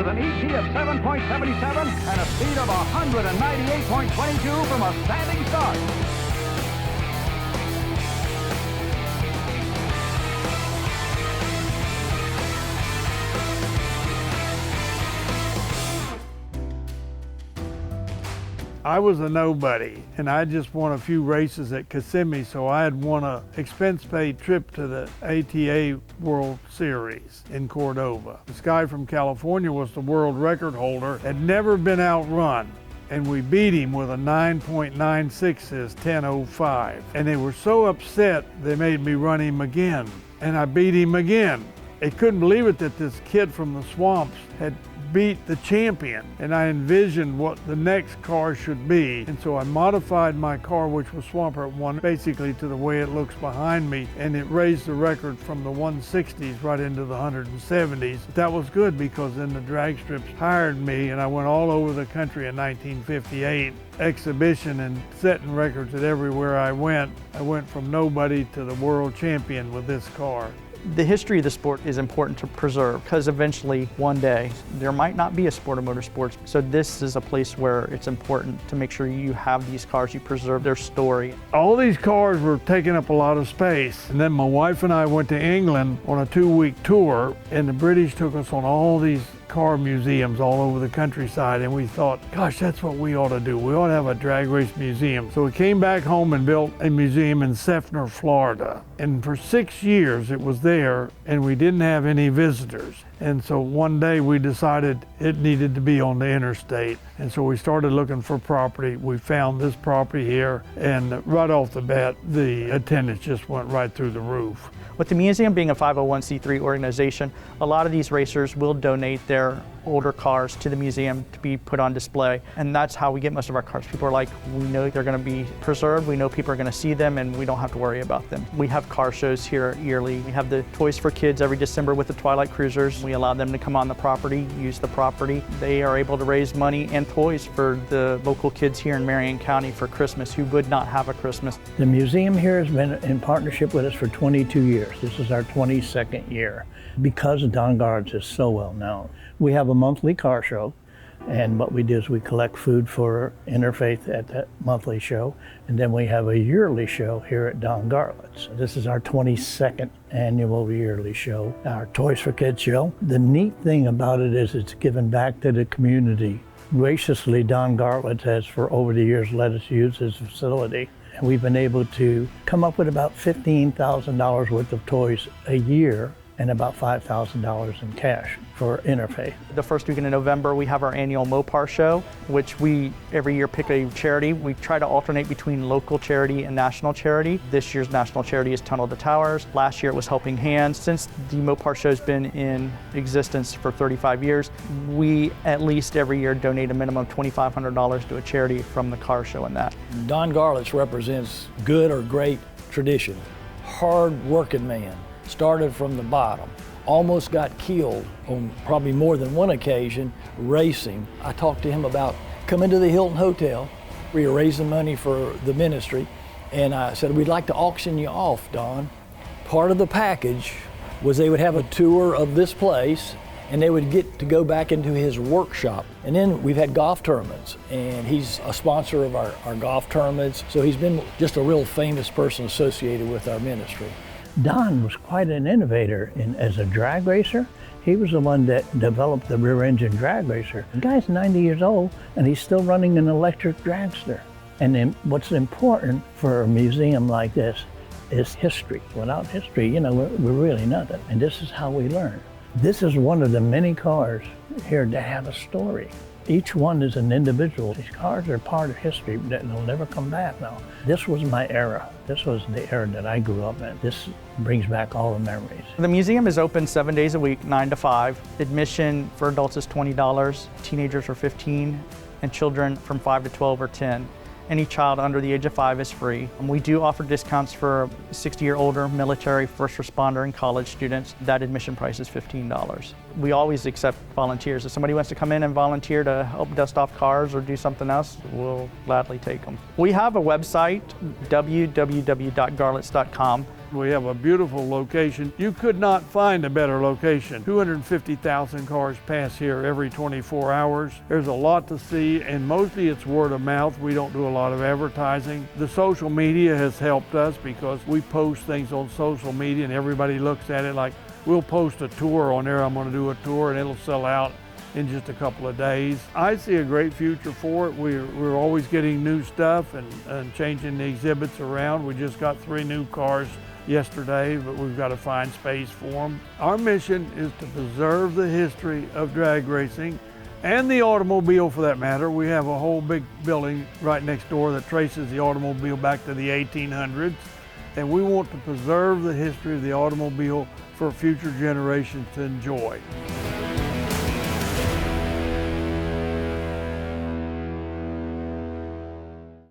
with an ET of 7.77 and a speed of 198.22 from a standing start. I was a nobody, and I just won a few races at Kissimmee, so I had won an expense-paid trip to the ATA World Series in Cordova. This guy from California was the world record holder, had never been outrun, and we beat him with a 9.96 10:05. And they were so upset, they made me run him again, and I beat him again. They couldn't believe it that this kid from the swamps had beat the champion, and I envisioned what the next car should be, and so I modified my car, which was Swampert 1, basically to the way it looks behind me, and it raised the record from the 160s right into the 170s. That was good because then the drag strips hired me, and I went all over the country in 1958 exhibition and setting records at everywhere I went. I went from nobody to the world champion with this car. The history of the sport is important to preserve because eventually one day there might not be a sport of motorsports. So this is a place where it's important to make sure you have these cars, you preserve their story. All these cars were taking up a lot of space. And then my wife and I went to England on a 2-week tour, and the British took us on all these car museums all over the countryside, and we thought, gosh, that's what we ought to do. We ought to have a drag race museum. So we came back home and built a museum in Seffner, Florida. And for 6 years it was there, and we didn't have any visitors. And so one day we decided it needed to be on the interstate. And so we started looking for property. We found this property here, and right off the bat, the attendance just went right through the roof. With the museum being a 501c3 organization, a lot of these racers will donate their older cars to the museum to be put on display. And that's how we get most of our cars. People are like, we know they're going to be preserved, we know people are going to see them, and we don't have to worry about them. We have car shows here yearly. We have the Toys for Kids every December with the Twilight Cruisers. We allow them to come on the property, use the property. They are able to raise money and toys for the local kids here in Marion County for Christmas who would not have a Christmas. The museum here has been in partnership with us for 22 years. This is our 22nd year because Don Garlits is so well known. We have a monthly car show, and what we do is we collect food for Interfaith at that monthly show, and then we have a yearly show here at Don Garlits. This is our 22nd annual yearly show, our Toys for Kids show. The neat thing about it is it's given back to the community. Graciously, Don Garlits has for over the years let us use his facility. And we've been able to come up with about $15,000 worth of toys a year and about $5,000 in cash for Interfaith. The first weekend in November, we have our annual Mopar show, which we every year pick a charity. We try to alternate between local charity and national charity. This year's national charity is Tunnel to Towers. Last year it was Helping Hands. Since the Mopar show's been in existence for 35 years, we at least every year donate a minimum of $2,500 to a charity from the car show and that. Don Garlits represents good or great tradition. Hard-working man. Started from the bottom, almost got killed on probably more than one occasion racing. I talked to him about coming to the Hilton Hotel. We were raising money for the ministry, and I said, we'd like to auction you off, Don. Part of the package was they would have a tour of this place, and they would get to go back into his workshop. And then we've had golf tournaments, and he's a sponsor of our golf tournaments, so he's been just a real famous person associated with our ministry. Don was quite an innovator as a drag racer. He was the one that developed the rear engine drag racer. The guy's 90 years old and he's still running an electric dragster. And then what's important for a museum like this is history. Without history, you know, we're really nothing. And this is how we learn. This is one of the many cars here that have a story. Each one is an individual. These cars are part of history that will never come back now. This was my era. This was the era that I grew up in. This brings back all the memories. The museum is open 7 days a week, 9 to 5. Admission for adults is $20, teenagers are $15, and children from 5 to 12 are $10. Any child under the age of 5 is free. We do offer discounts for 60 or older, military, first responder, and college students. That admission price is $15. we always accept volunteers. If somebody wants to come in and volunteer to help dust off cars or do something else, we'll gladly take them. We have a website, www.garlits.com. We have a beautiful location. You could not find a better location. 250,000 cars pass here every 24 hours. There's a lot to see, and mostly it's word of mouth. We don't do a lot of advertising. The social media has helped us because we post things on social media and everybody looks at it. Like, we'll post a tour on there. I'm going to do a tour and it'll sell out in just a couple of days. I see a great future for it. We're always getting new stuff and changing the exhibits around. We just got 3 new cars yesterday, but we've got to find space for them. Our mission is to preserve the history of drag racing and the automobile for that matter. We have a whole big building right next door that traces the automobile back to the 1800s, and we want to preserve the history of the automobile for future generations to enjoy.